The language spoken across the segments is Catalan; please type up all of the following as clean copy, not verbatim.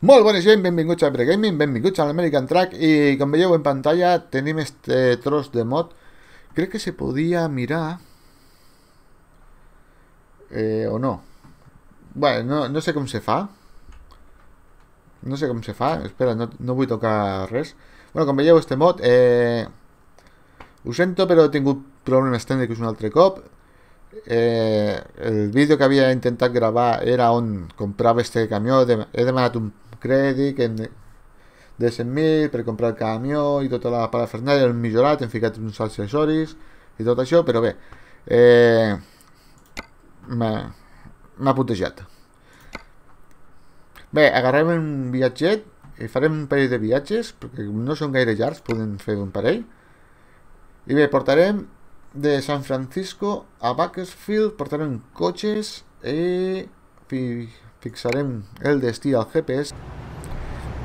Molt bona gent, benvinguts a Pregaming, benvinguts a l'American Track i com veieu en pantalla tenim este tros de mod. Crec que se podia mirar o no. Bueno, no sé com se fa. No sé com se fa, espera, no vull tocar res. Bueno, com veieu este mod ho sento però he tingut problemes tècnics un altre cop. El vídeo que havia intentat gravar era on comprava este camió. He demanat un crèdit de 100.000 per comprar el camió i tota la parafernàlia, l'hem millorat, hem ficat uns accessoris i tot això, però bé, m'ha putejat. Bé, agarrem un viatget i farem un parell de viatges, perquè no són gaire llargs, podem fer un parell. I bé, portarem de San Francisco a Bakersfield, portarem cotxes i fixarem el destí al GPS.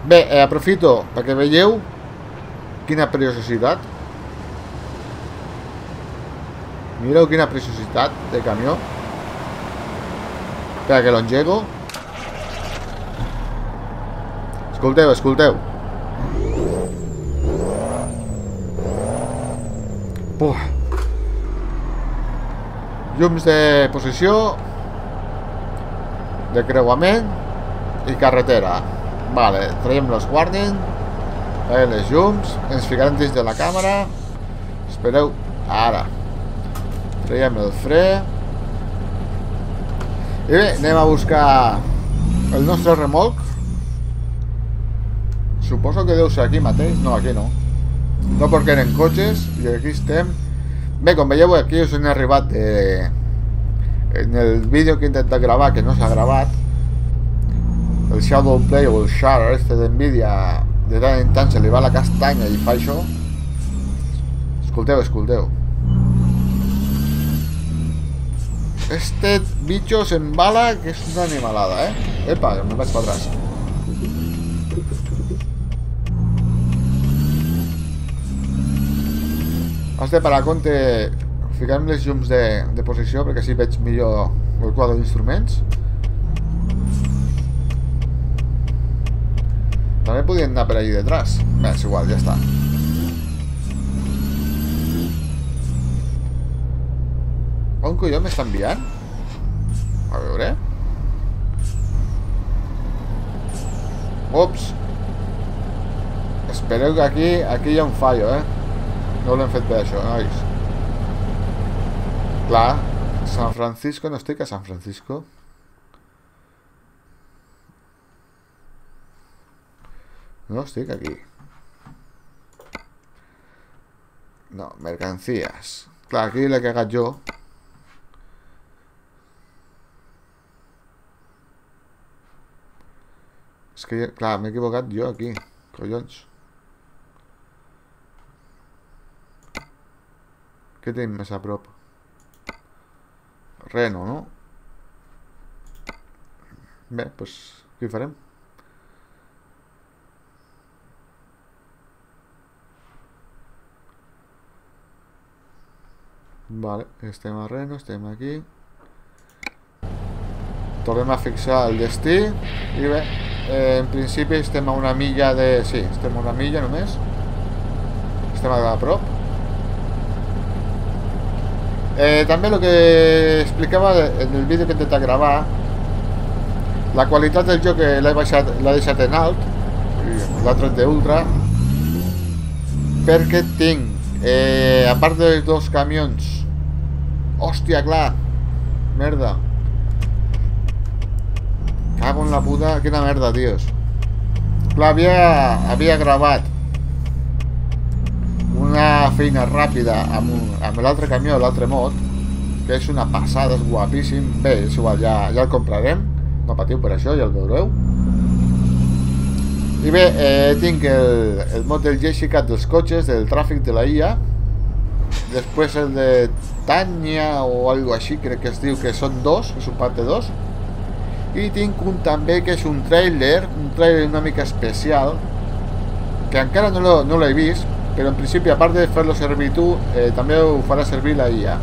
Bé, aprofito perquè veieu quina preciositat. Mireu quina preciositat de camió. Espera que l'engego. Escolteu, escolteu. Puf. Llums de posició, de creuament i carretera. Vale, traiem los warning, traiem les llums, ens ficarem dins de la càmera. Espereu, ara traiem el fre i bé, anem a buscar el nostre remolc. Suposo que deu ser aquí mateix. No, aquí no, perquè eren cotxes i aquí estem. Bé, com veieu aquí us han arribat en el vídeo que he intentat gravar, que no s'ha gravat, el Shadowplay o el Share este d'Nvidia, de tant en tant se li va la castanya i fa això. Escolteu, escolteu. Este bicho s'embala que és una animalada, Epa, me vaig per atrás. Has de parar compte, ficarem les llums de posició perquè així veig millor el quadre d'instruments. També podien anar per allí detrás. Bé, és igual, ja està. On colló m'està enviant? A veure. Ups. Espereu que aquí hi ha un fallo, No l'hem fet bé, això, nois. Clar, San Francisco, no estic a San Francisco. No estic aquí. No, mercancías. Clar, aquí l'he cagat jo. És que, clar, m'he equivocat jo aquí. Collons. Què tenim més a prop? Reno, no? Bé, doncs què hi farem? Vale, estem a Reno, estem aquí. Tornem a fixar el destí. I bé, en principi estem a una milla de... Sí, estem a una milla només. Estem a prop. També el que explicava en el vídeo que he intentat gravar, la qualitat del joc l'he deixat en alt, l'ha tret d'ultra, perquè tinc, a part dels dos camions, hòstia, clar, merda, cago en la puta, quina merda, tios. Clar, havia gravat una feina ràpida amb l'altre camió, l'altre mod, que és una passada, és guapíssim. Bé, és igual, ja el comprarem, no patiu per això, ja el veureu. I bé, tinc el mod del Jessica dels cotxes, del tràfic de la IA, després el de Tanya o algo així, crec que es diu que són dos, és un pack de dos, i tinc un també que és un trailer una mica especial, que encara no l'he vist, però en principi, a part de fer-lo servir tu, també ho farà servir la IA.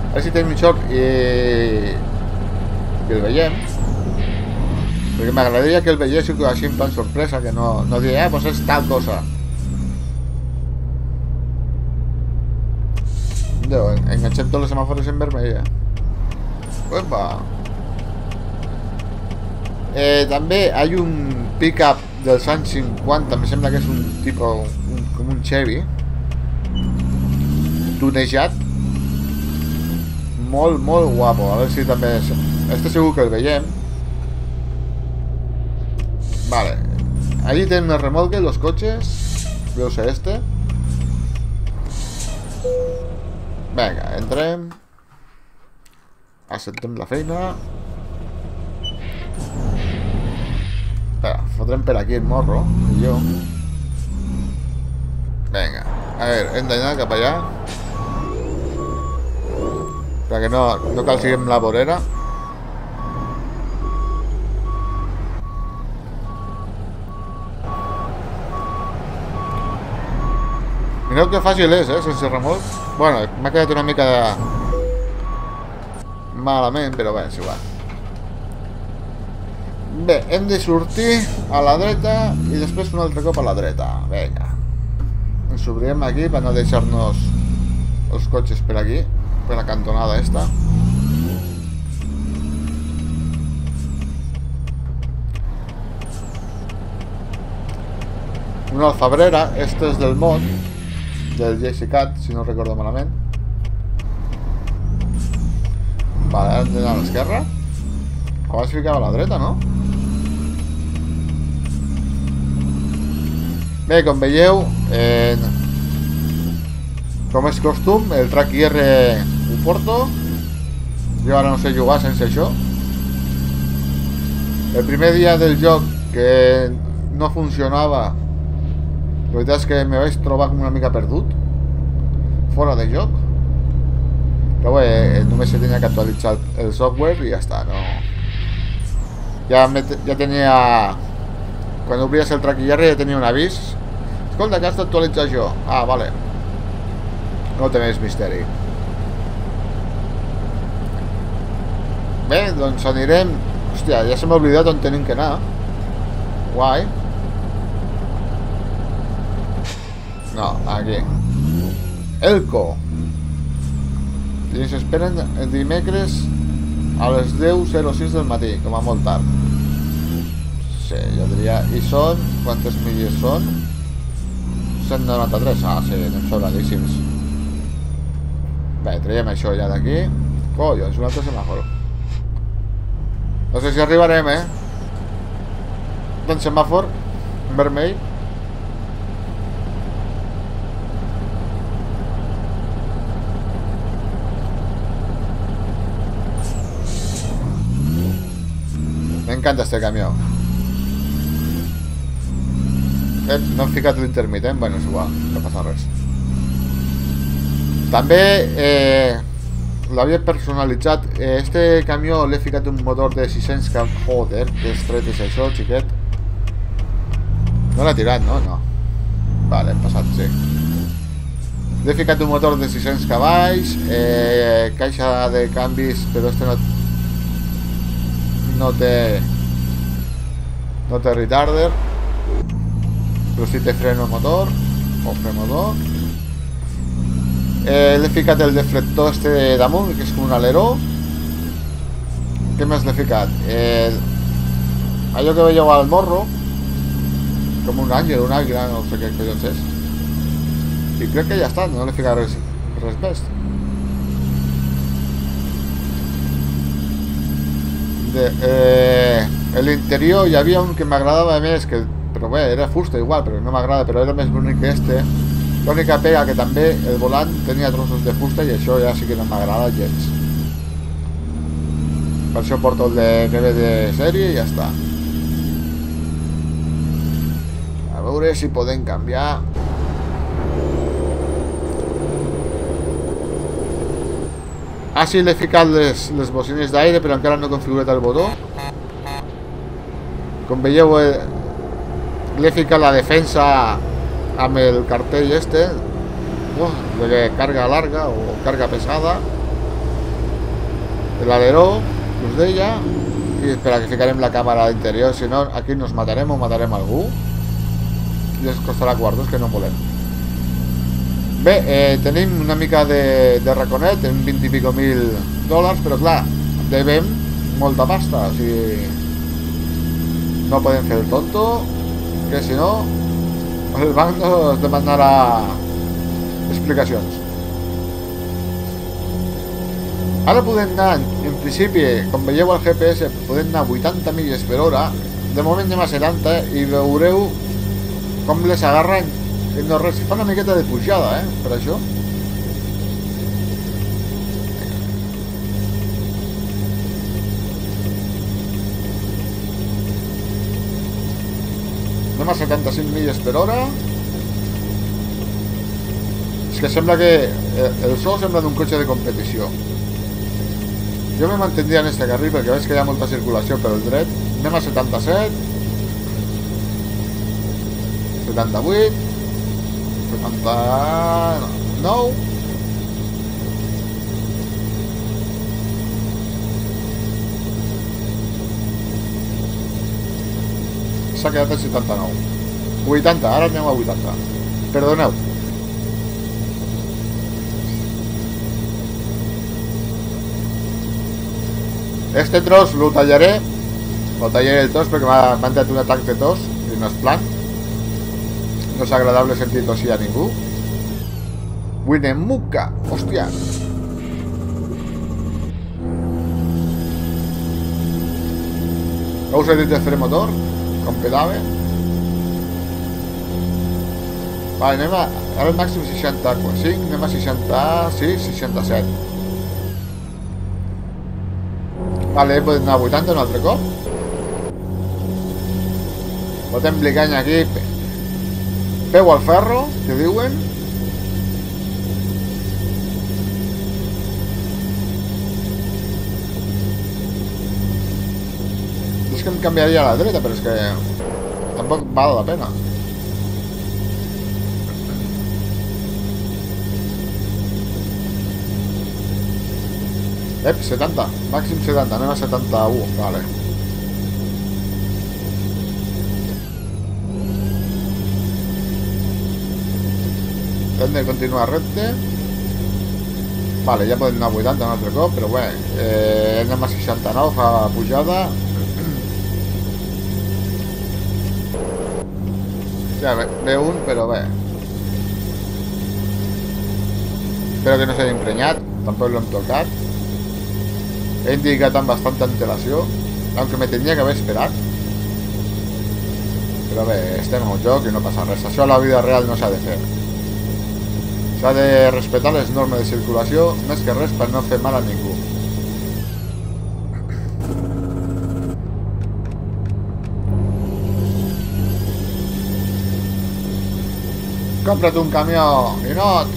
A veure si tenim sort i el veiem. Perquè m'agradaria que el veiéssiu així en plan sorpresa, que no diré, pues és tal cosa. Déu, enganxem tots els semàfors en vermell. Uepa. També hi ha un pick-up dels anys 50, em sembla que és un tipus, com un Chevy tunejat, molt guapo. A veure si també este segur que el veiem. Vale, allí tienen el remolque, los coches. Veus este. Vinga, entrem, acceptem la feina. Espera, fotrem per aquí el morro, millor. Vinga, a veure, hem d'anar cap allà, perquè no cal seguir amb la vorera. Mireu que fàcil és, sense remolc. Bueno, m'ha quedat una mica malament, però bé, és igual. Bé, hem de sortir a la dreta i després un altre cop a la dreta. Vinga. Ens obrirem aquí per no deixar-nos els cotxes per aquí, per la cantonada esta. Una alfabrera, este és del mod del JCCat, si no recordo malament. Vale, ara hem d'anar a l'esquerra. Abans ficava a la dreta, no? Bé, com veieu, com és costum, el Track IR ho porto. Jo ara no sé jugar sense això. El primer dia del joc que no funcionava, la veritat és que me vaig trobar com una mica perdut, fora de joc. Però bé, només se tenia que actualitzar el software i ja està, no... Ja tenia... Quan obries el Track IR ja tenia un avís. Escolta, que has d'actualitzar això. Ah, vale. No té més misteri. Bé, doncs anirem... Hòstia, ja se m'ha oblidat on tenim que anar. Guai. No, aquí. Elko. I ens esperen el dimecres a les 10:06 del matí, com a molt tard. Sí, jo diria... I són... Quantes milles són? 193. Ah, sí, anem sobradíssims. Bé, traiem això ja d'aquí. Collons, un altre semàfor. No sé si arribarem, d'un semàfor vermell. M'encanta este camió. No hem ficat l'intermitent. Bueno, és igual, no passa res. També l'havia personalitzat. Este camió l'he ficat un motor de 600 cavalls. Joder, que estret és això, xiquet. No l'ha tirat, no? No. Vale, hem passat, sí. L'he ficat un motor de 600 cavalls, caixa de canvis, però este no té retarder, però sí té freno motor o fremotor. L'he ficat el deflector este damunt, que és com un aleró. Què més l'he ficat? Allò que veieu al morro, com un àngel, un àguila, no sé què collons és. I crec que ja està, no l'he ficat res més. En l'interior hi havia un que m'agradava més, però bé, era fusta igual, però no m'agrada, però era més bonic que este. L'única pega que també el volant tenia trossos de fusta i això ja sí que no m'agrada gens. Per això porto el de neve de sèrie i ja està. A veure si podem canviar. Ah, sí, l'he ficat les bocines d'aire, però encara no he configurat el botó. Com veieu, l'he ficat la defensa amb el cartell este, de carga larga o carga pesada, l'aleró, us deia, I espera, que ficarem la càmera interior. Si no, aquí nos matarem o matarem algú. I ens costarà quartos, que no volem. Bé, tenim una mica de raconet. Tenim 20 i pico mil dòlars. Però clar, devem molta pasta. O sigui, no podem fer el tonto, que si no el banc nos demanarà explicacions. Ara podem anar, en principi, com veieu al GPS, podem anar a 80 milles per hora. De moment anem a 70 i veureu com les agarren en no res. Fa una miqueta de pujada, per això. Anem a 75 milles per hora. És que sembla que el so sembla d'un cotxe de competició. Jo me mantindria en este carril perquè veig que hi ha molta circulació pel dret. Anem a 77, 78, 79. S'ha quedat a 79. 80, ara anem a 80. Perdoneu. Este tros lo tallaré el tros perquè m'ha entrat un atac de tos i no és plan. No és agradable sentir tosir a ningú. Winnemucca, hòstia. Heu sentit el fre motor? Com pedava? Vale, anem a... Ara el màxim 65, anem a 66, 67. Vale, podem anar a 80 un altre cop. Fotem blicanya aquí. Peu al ferro, que diuen. És que em canviaria a la dreta, però és que tampoc val la pena. Ep, 70, màxim 70, anem a 71, vale. Hem de continuar recte. Vale, ja podem anar a 80 un altre cop, però bé, anem a 69, fa pujada. Ja ve un, però bé. Espero que no s'hagi emprenyat, tampoc l'hem tocat. He indicat amb bastanta antelació, aunque me tenia que haver esperat. Però bé, estem en un joc i no passa res. Això a la vida real no s'ha de fer. S'ha de respectar les normes de circulació, més que res per no fer mal a ningú. Compra't un camió, Ninot!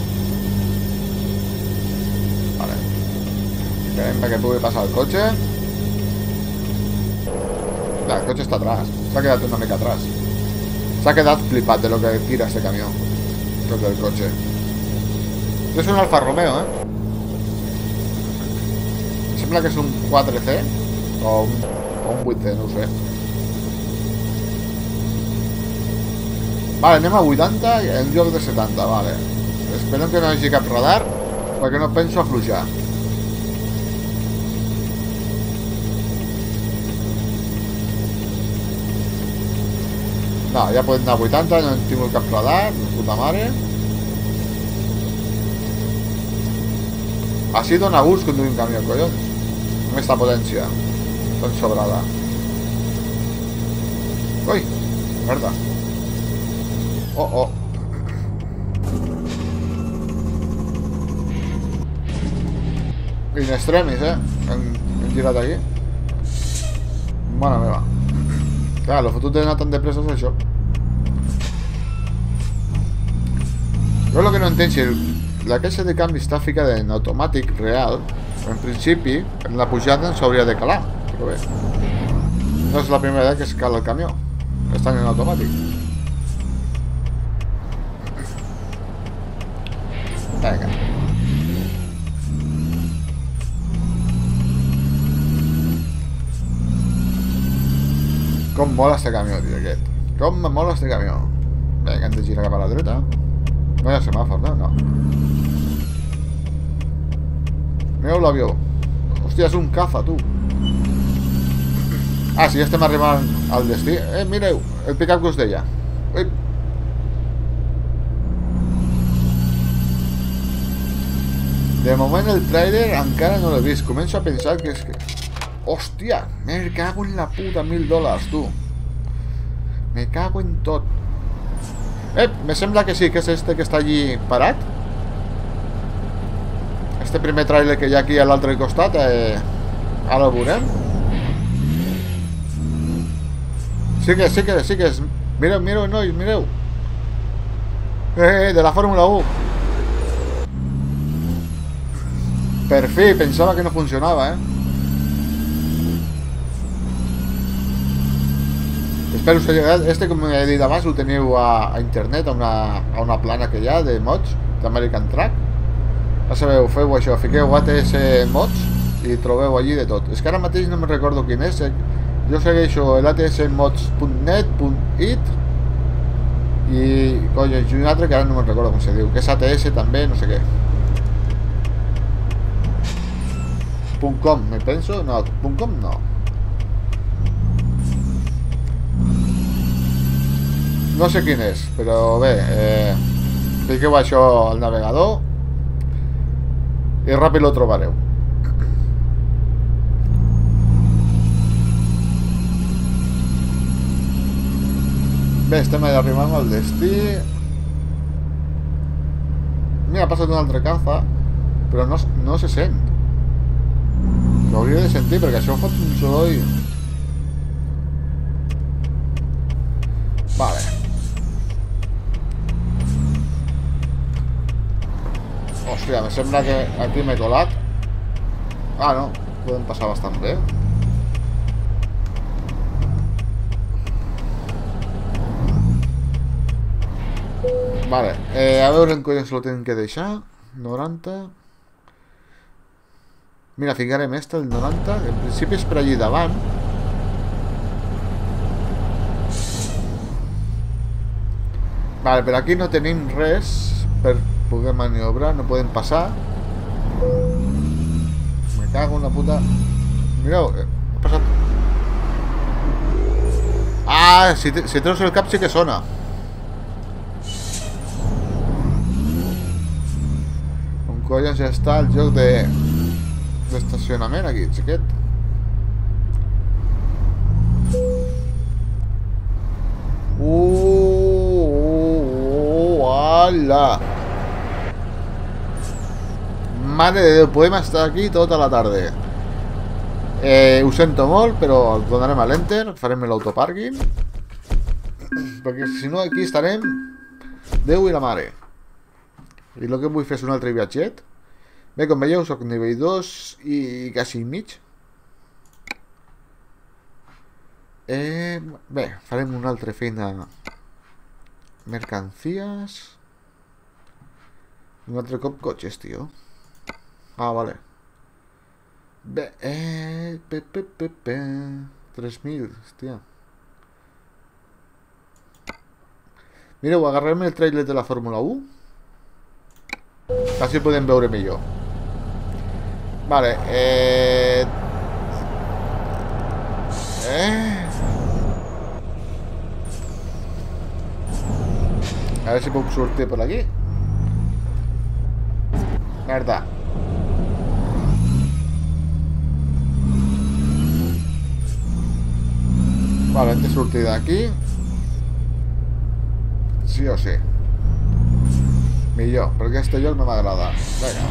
Perquè pugui passar el cotxe. El cotxe està atrás. S'ha quedat una mica atrás. S'ha quedat flipat de lo que tira este camió. Tot el cotxe. És un Alfa Romeo, Sembla que és un 4C o un 8C, no ho sé. Vale, anem a 80 en lloc de 70, vale. Esperem que no hi hagi cap radar perquè no penso afluixar. No, ja podem anar a 80, no hem tingut cap radar, puta mare. Així dona gust conduir un camió, collons. Amb aquesta potència tan sobrada. Ui, merda. Oh. In extremis, hem girat aquí. Mare meva. Clar, lo fotut d'anar tan de pressa és això. Jo el que no entenc, si la caixa de canvi està ficada en automàtic real, en principi, en la pujada ens hauria de calar. Però bé, no és la primera vegada que es cala el camió. Estan en automàtic. Vinga. Com mola este camió, tio, aquest. Com me mola este camió. Vinga, hem de girar cap a la dreta. No hi ha semàfor, no? No. Mireu l'avió. Hòstia, és un caza, tu. Ah, sí, ja estem arribant al destí. Mireu, el pick-up que us deia. De moment el trailer encara no l'he vist. Començo a pensar que és que... Hòstia, me cago en la puta, $1000, tu. Me cago en tot. Me sembla que sí, que és este que està allí parat. Este primer trailer que hi ha aquí a l'altre costat, ara el veurem. Sí que és. Mireu, mireu, nois, mireu. De la Fórmula 1. Per fi, pensava que no funcionava, Espero que us hagi agradat. Este, com he dit abans, ho teniu a internet, a una plana que hi ha de mods d'American Truck. Ja sabeu, feu això, fiqueu ATS mods i trobeu allí de tot. És que ara mateix no me'n recordo quin és. Jo segueixo l'atsmods.net.it i collons, un altre que ara no me'n recordo com se diu, que és ATS també, no sé què. .com, me penso? No, .com no. No sé quin és, però bé, fiqueu això al navegador i ràpid lo trobareu. Bé, estem allà arribant al destí. Mira, ha passat un altre caza, però no se sent. L'hauria de sentir, perquè això fot un soroll. Vale. Hòstia, me sembla que aquí m'he colat. Ah, no, podem passar bastant bé. Vale, a veure en collons lo tenen que deixar. 90. Mira, ficarem este, el 90. En principi és per allí davant. Vale, per aquí no tenim res per poder maniobrar, no podem passar. Me cago en la puta. Mireu, ha passat. Ah, si treus el cap sí que sona. On collons està el joc d'estacionament aquí, xiquet? ¡Hala! Mare de Déu, podem estar aquí tota la tarda. Ho sento molt, però donarem a l'enter, farem l'autopàrquing, perquè si no aquí estarem Déu i la mare. I el que vull fer és un altre viatget. Bé, com veieu, soc nivell 2 i quasi mig. Bé, farem una altra feina. Mercancies. Un altre cop cotxes, tio. Ah, vale. Bé, 3.000, hòstia. Mireu, agarrem el trailer de la Fórmula 1. Així podem veure millor. Vale, a veure si puc sortir per aquí. Merda. Vale, hem de sortir d'aquí. Sí o sí. Millor, perquè este lloc no m'agrada. Vinga,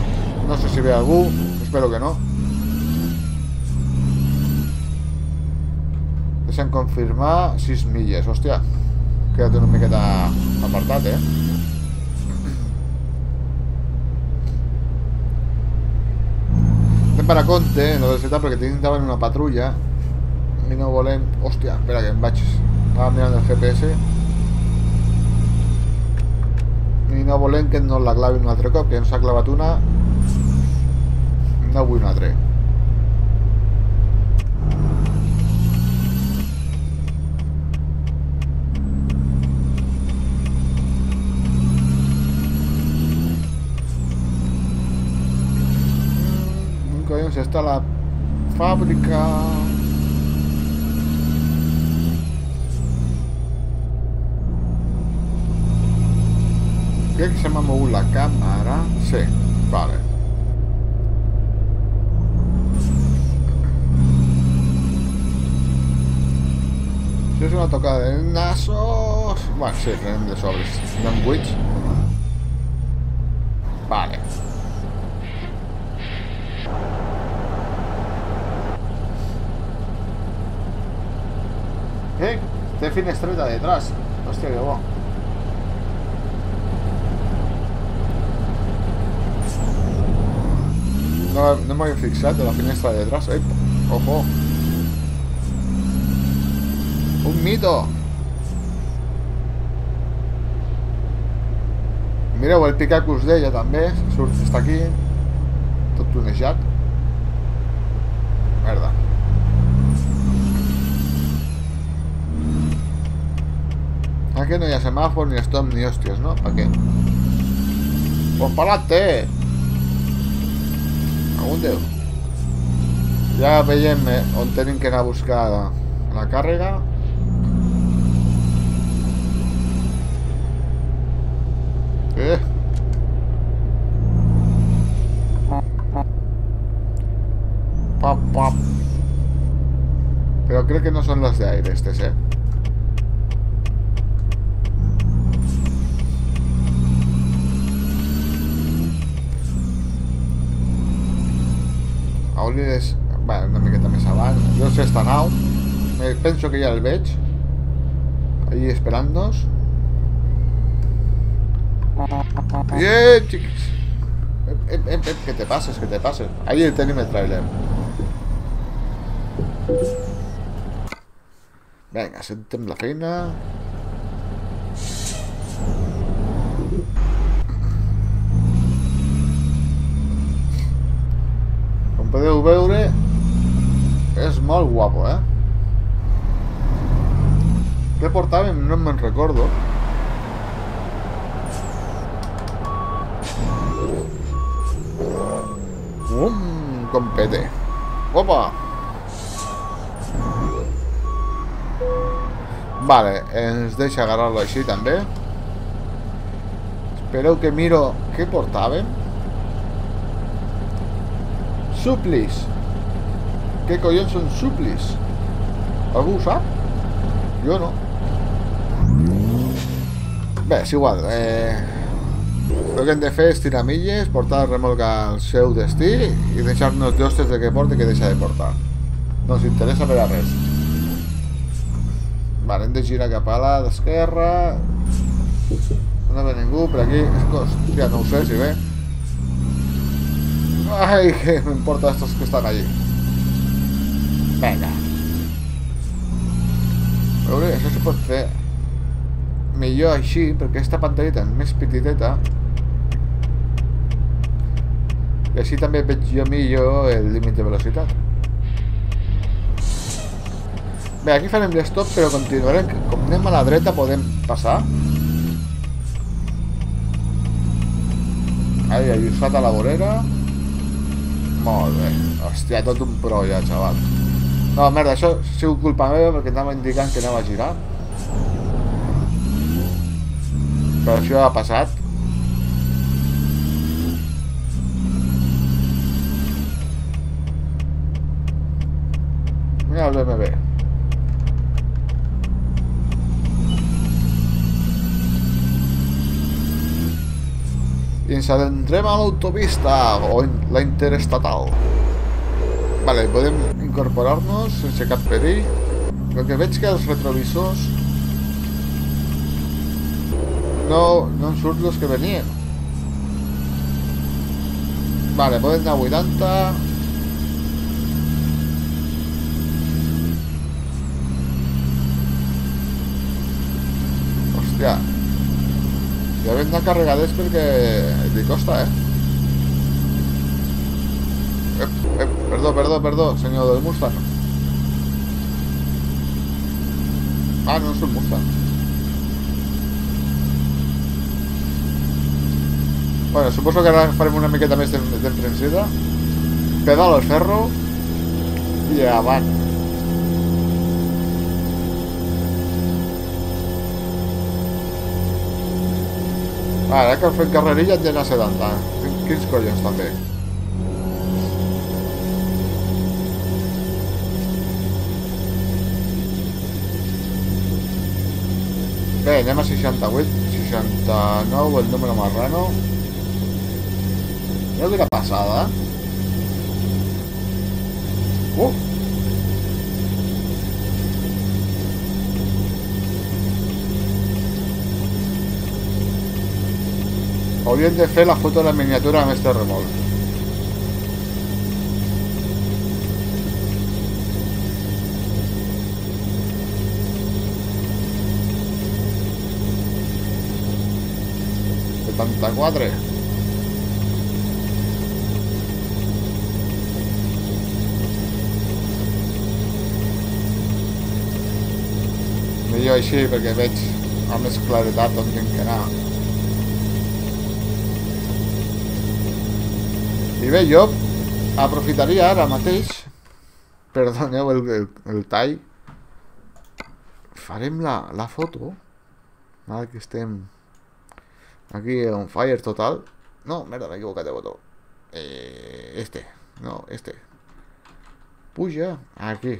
no sé si ve algú, espero que no. Deixa'm confirmar 6 milles, hòstia. Queda't una miqueta apartat, Anem per a compte, en la velocitat, perquè tenim davant una patrulla i no volem... Hòstia, espera que em vaig... Estava mirant el GPS i no volem que no la clavi un altre cop, que ens ha clavat una. No vull un altre. està la fàbrica. Crec que se m'ha mogut la càmera. Sí, vale. Això és una tocada de nassos. Bueno, sí, frenem de sobres. Anem buits. Vale. Té finestreta detrás. Hòstia, que bo. No m'havia fixat de la finestra de detrás. Ojo. Un mito. Mireu el pica que us deia també. Està aquí. Tot tunejat. Merda. Aquí no hi ha semàfor, ni stop, ni hòsties, no? Per què? Pues pa'lante! Algun Déu. Ja veiem on tenim que anar a buscar la càrrega. Pap, pap. Pero creo que no son los de aire estos, Aulides, bueno, una miqueta més avant. Jo sé esta nau. Penso que ja el veig. Ahí esperant-nos. Bien, chiquis. Que te pases, que te pases. Ahí tenim el trailer. Vinga, sentem la feina. Com podeu veure, és molt guapo, Què portàvem? No me'n recordo. Compete. Opa! Vale, ens deixa agarrar-lo així també. Espereu que miro què portàvem. Suplis. Què collons són suplis? Algú ho sap? Jo no. Bé, és igual. El que hem de fer és tirar milles, portar el remolc al seu destí i deixar-nos d'hostes de que porta i que deixa de portar. No ens interessa per a res. Vale, hem de girar cap a l'esquerra. No ve ningú per aquí. Hòstia, no ho sé si ve. Ai, que m'importa estos que estan allí. Vinga. A veure, això se pot fer millor així, perquè aquesta pantalleta és més petiteta. I així també veig jo millor el límit de velocitat. Bé, aquí farem l'stop, però continuarem. Com anem a la dreta podem passar. Ahí, ajustat a la vorera. Molt bé. Hòstia, tot un pro ja, xaval. No, merda, això ha sigut culpa meva perquè anava indicant que anava a girar. Però això ha passat. Mira el BMW. I ens adentrem a l'autopista o la interestatal. Vale, podem incorporar-nos sense cap perill. El que veig que els retrovisors no en surt els que venien. Vale, podem anar a 80. Hòstia. Ja vam anar carregades perquè li costa, Perdó, senyor del Mustang. Ah, no és un Mustang. Bueno, suposo que ara farem una miqueta més d'enfrensida. pedalo el ferro i avant. Ara que fem carrerilla et llena 70. Quins collons també. Bé, anem a 68, 69, el número marrano. Mira quina passada. Hauríem de fer la foto de la miniatura amb este remolc. ...74. Millor així perquè veig amb més claretat on tinc que anar. I bé, jo aprofitaria ara mateix, perdoneu el tall, farem la foto, ara que estem aquí on fire total. No, merda, m'he equivocat de botó. Este. Puja, aquí.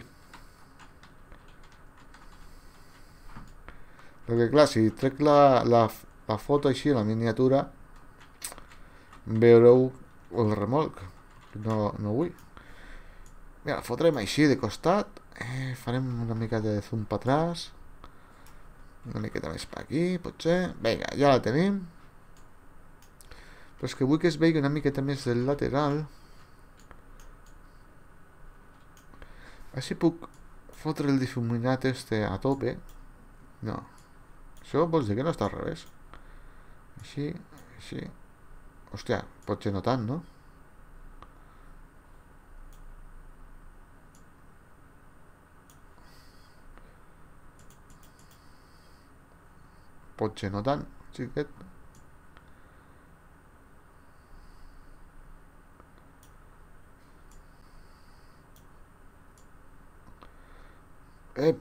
Perquè clar, si trec la foto així, la miniatura, veureu el remolc. No vull. Mira, fotrem així de costat. Farem una mica de zoom per atrás. Una miqueta més per aquí, potser. Vinga, ja la tenim. Però és que vull que es vegi una miqueta més del lateral. Així puc fotre el difuminat este a tope. No. Això vols dir que no està al revés. Així. Hòstia, potser no tant, no? Potser no tant, xiquet.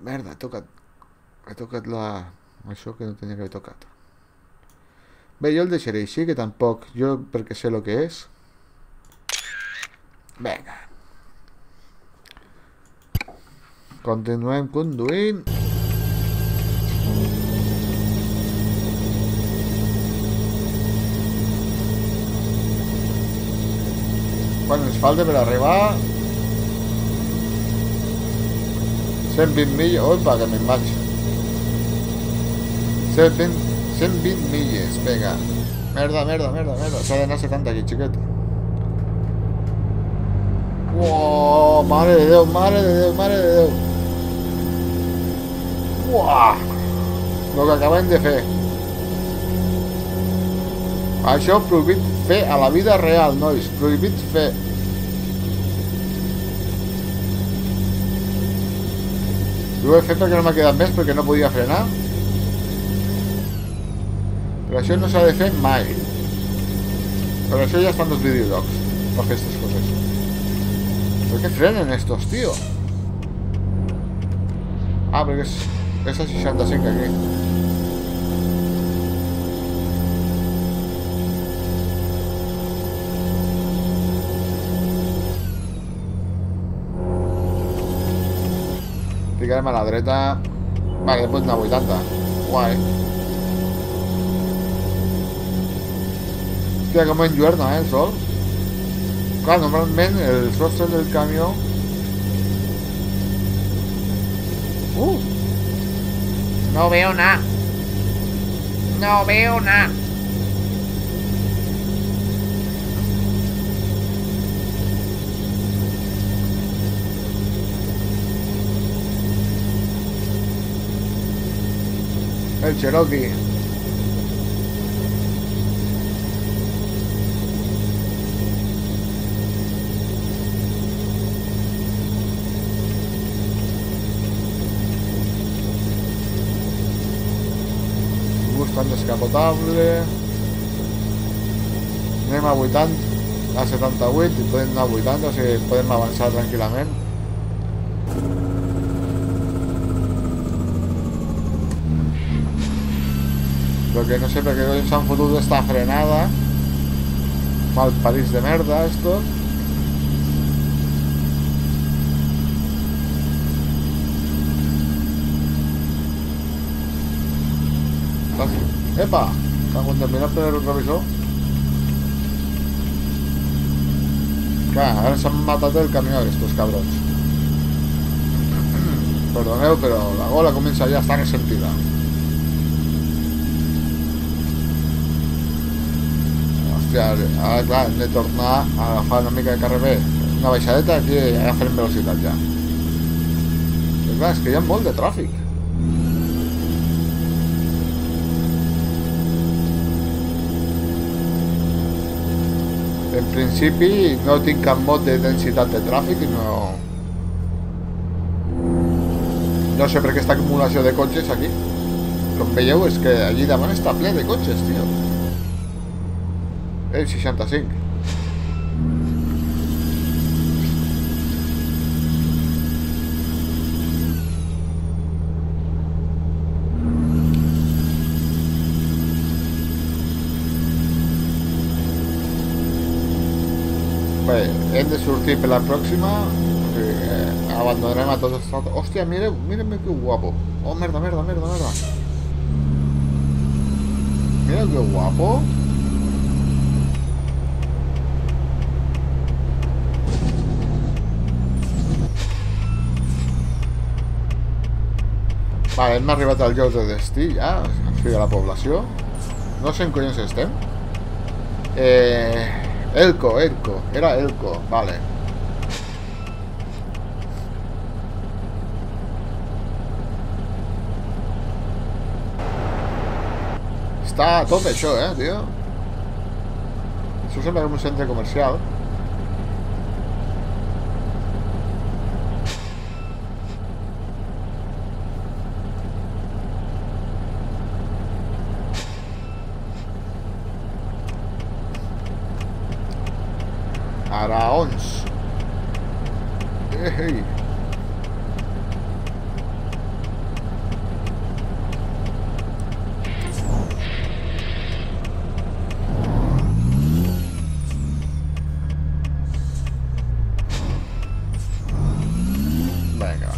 Merda, he tocat això que no tenia que haver tocat. Bé, jo el deixaré així, que tampoc jo perquè sé el que és. Vinga. Continuem conduint. Quan ens falta per arribar 120 milles. Opa, que me'n vaig. 120 milles, vinga. Merda. S'ha d'anar a 70 aquí, xiquet. Uau, mare de Déu. Uau, el que acabem de fer. Això prohibit fer a la vida real, nois. Prohibit fer. Ho he fet perquè no m'ha quedat més, perquè no podia frenar. Però això no s'ha de fer mai. Per això ja estan els videojocs, per fer aquestes coses. ¿Por qué frenen estos, tío? Ah, perquè és a 65 aquí. Ficarem a la dreta. Vale, després una 80. Guai. Hòstia, com enlluerna, el sol. Clar, normalment els rostres del camió... No veo nada. No veo nada. El Cherokee. Bus tan descapotable. Anem a 80. a 78 i podem anar a 80, o sigui, podem avançar tranquil·lament. Lo que no sé per què s'han fotut esta frenada. Mal parís de merda, esto. Epa, cago en terminar per el retrovisor. Clar, ara s'han matat el camió estos cabrons. Perdoneu, però la gola comença ja a estar ressentida. Hòstia, ara clar, hem de tornar a agafar una mica de carrer. Una baixadeta aquí i agafarem velocitat ja. Però clar, és que hi ha molt de tràfic. En principi no tinc cap mot de densitat de tràfic i no sé per què aquesta acumulació de cotxes aquí. Com veieu és que allí davant està ple de cotxes, tio. 65. Bé, hem de sortir per la pròxima. Abandonarem a tots els altres. Hòstia, mireu que guapo. Oh, merda. Mireu que guapo. Vale, hem arribat al lloc de destí ja, o sigui, a la població. No sé en collons estem. Elko, era Elko, vale. Està a tope això, tio. Això sembla com un centre comercial. Araons. Ei. Vinga.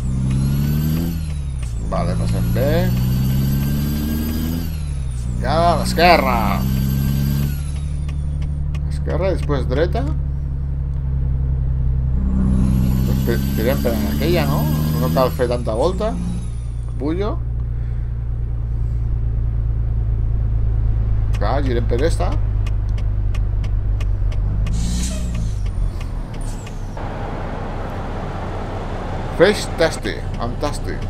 Vale, passem bé. I ara a l'esquerra. Esquerra, després dreta. Tirem per aquella, no? No cal fer tanta volta. Bullo. Clar, girem per esta. Fresh tasty, fantàstic.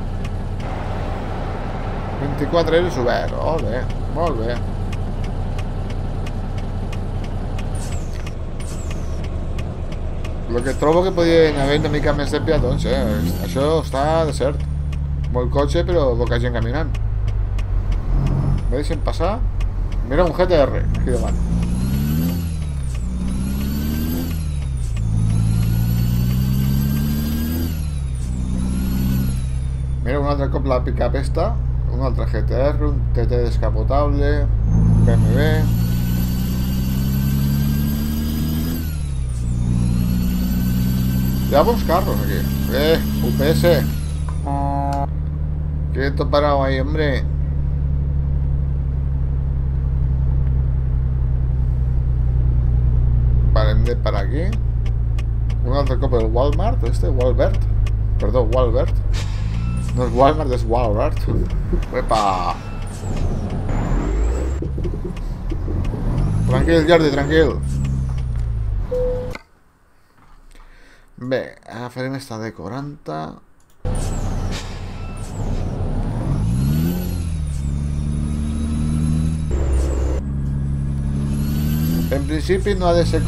24 hores obert, molt bé. Lo que trobo que podien haver una mica més de peatons, Això està desert. Molt cotxe, però poca gent caminant. Me deixen passar. Mira un GTR, aquí davant. Mira un altre cop la pick-up esta. Un altre GTR, un TT descapotable, BMW. Ya vos carros aquí. UPS. Quieto parado ahí, hombre. Parem de para aquí. Un altre cop el Walmart, Walbert. Perdón, Walbert. No es Walmart, es Walbert. Epa. Tranquil, Jordi, tranquil. Bé, agafarem esta de 40. En principi no ha de ser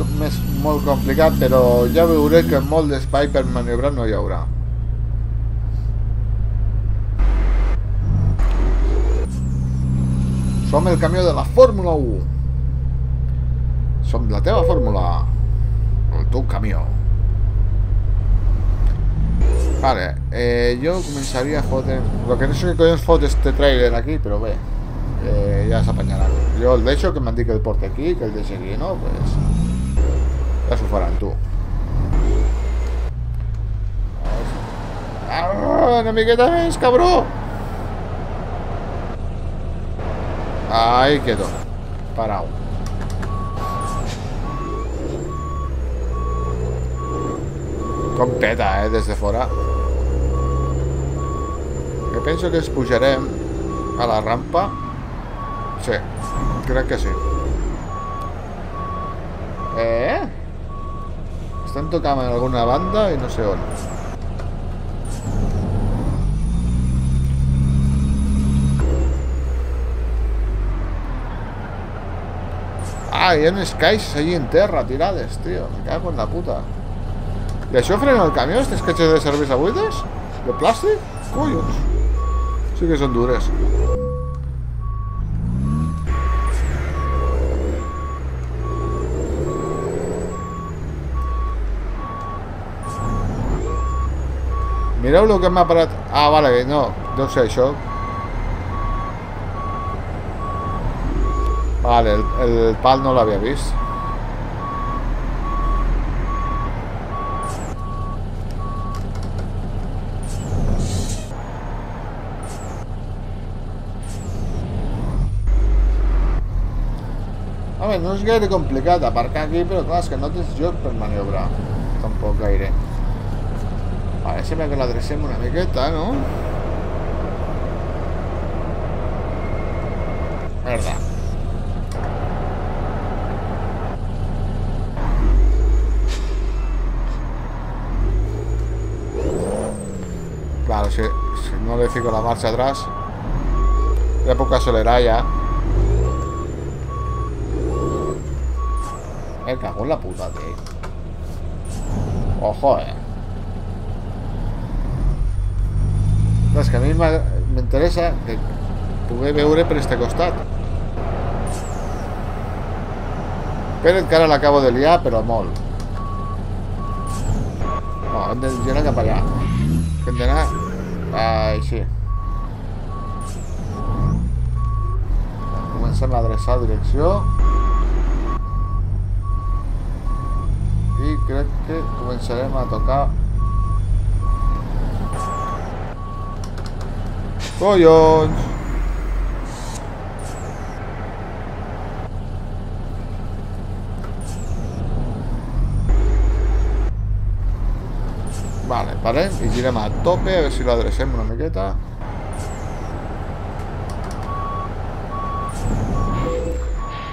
molt complicat, però ja veuré que molt d'espai per maniobrar no hi haurà. Som el camió de la Fórmula 1. Som la teva fórmula. tu camió. Vale, yo començaria a fotre... Lo que no sé què collons fot este trailer aquí, però bé, ja s'apanyarà. Jo el deixo, que m'han dit que el porti aquí, que el deixi aquí, no? Pues ja s'ho faran, tu. Una miqueta més, cabró! Ahí quedó. Parado. Com peta, des de fora. Que penso que ens pujarem a la rampa. Sí, crec que sí. Estem tocant en alguna banda i no sé on. Ah, hi ha unes caixes allí en terra tirades, tio. Me cago en la puta. I això frena el camió, aquestes caixes de cervesa buides? De plàstic? Collons. Sí que són dures. Mireu el que m'ha parat. Ah, vale, no, deu ser això. Vale, el pal no l'havia vist. A veure, no és gaire complicat aparcar aquí, però clar, és que no tens lloc per maniobrar. Tampoc gaire. Vale, sembla que l'adrecem una miqueta, no? Merda. Claro, si no le fico la marcha atrás, le puedo acelerar ya. Me cago en la puta, tío. Ojo, És que a mi m'interessa que poder veure per este costat. Però encara l'acabo de liar, però molt. No, hem de girar cap allà. Hem d'anar així. Comencem a adreçar direcció. I crec que començarem a tocar. Collons! Vale, parem i girem a tope, a veure si l'adrecem una miqueta.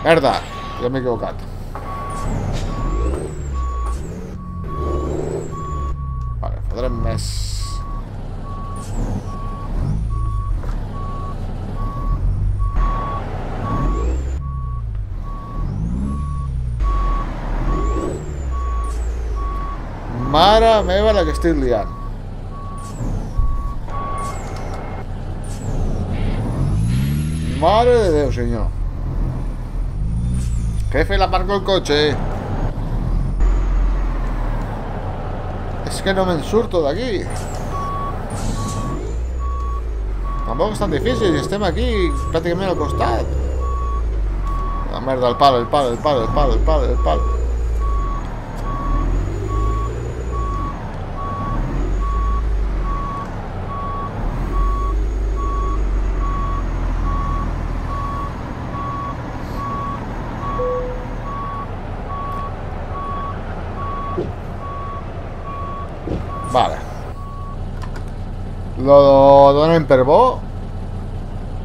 Merda! Ja m'he equivocat. Vale, podrem més. Mare meva la que estic liant. Mare de Déu, senyor. Jefe, l'aparco el cotxe. És que no me'n surto d'aquí. Tampoc és tan difícil, si estem aquí pràcticament al costat. La merda, el pal, el pal, el pal, el pal, el pal, el pal. Vale. Lo donem per bo.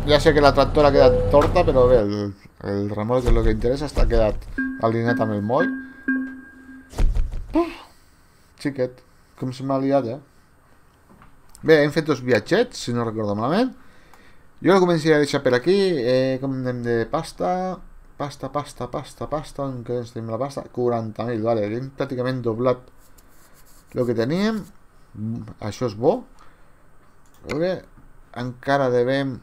Ja sé que la tractora ha quedat torta, però bé, el remolc, que és el que interessa, està quedat alineat amb el moll. Xiquet, com se m'ha liat, Bé, hem fet dos viatgets, si no recordo malament. Jo la començaré a deixar per aquí. Com anem de pasta? Pasta. On que ens tenim la pasta? 40.000, vale. Hem pràcticament doblat el que teníem. Això és bo. A veure, encara devem...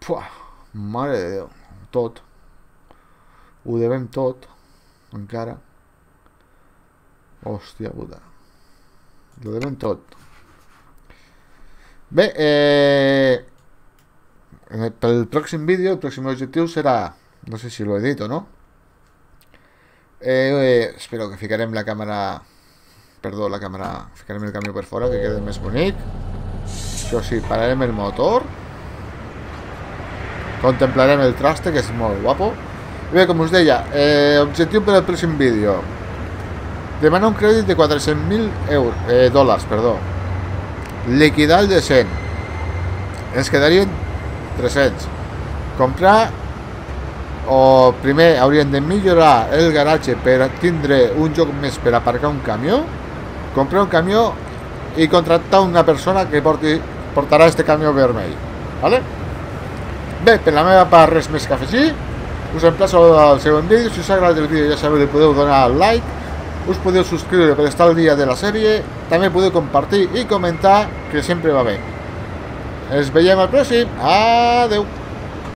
Puah, mare de Déu. Tot. Ho devem tot. Encara. Hòstia puta. Lo devem tot. Bé, pel pròxim vídeo, el pròxim objectiu serà... No sé si lo he dit o no. Espero que ficarem la càmera... Perdó, la càmera... Ficarem el camió per fora, que quede més bonic. Això sí, pararem el motor. Contemplarem el traste, que és molt guapo. I bé, com us deia, objectiu per al pròxim vídeo. Demanar un crèdit de 400.000 dòlars, perdó. Liquidar el de 100. Ens quedarien 300. Comprar... O primer hauríem de millorar el garatge per tindre un lloc més per aparcar un camió. Comprar un camió i contractar una persona que portarà este camió vermell. ¿Vale? Bé, per la meva part res més que afegir. Us emplaço al següent vídeo. Si us ha agradat el vídeo ja sabeu que podeu donar like. Us podeu subscriure per estar al dia de la sèrie. També podeu compartir i comentar, que sempre va bé. Ens veiem al pròxim. Adeu.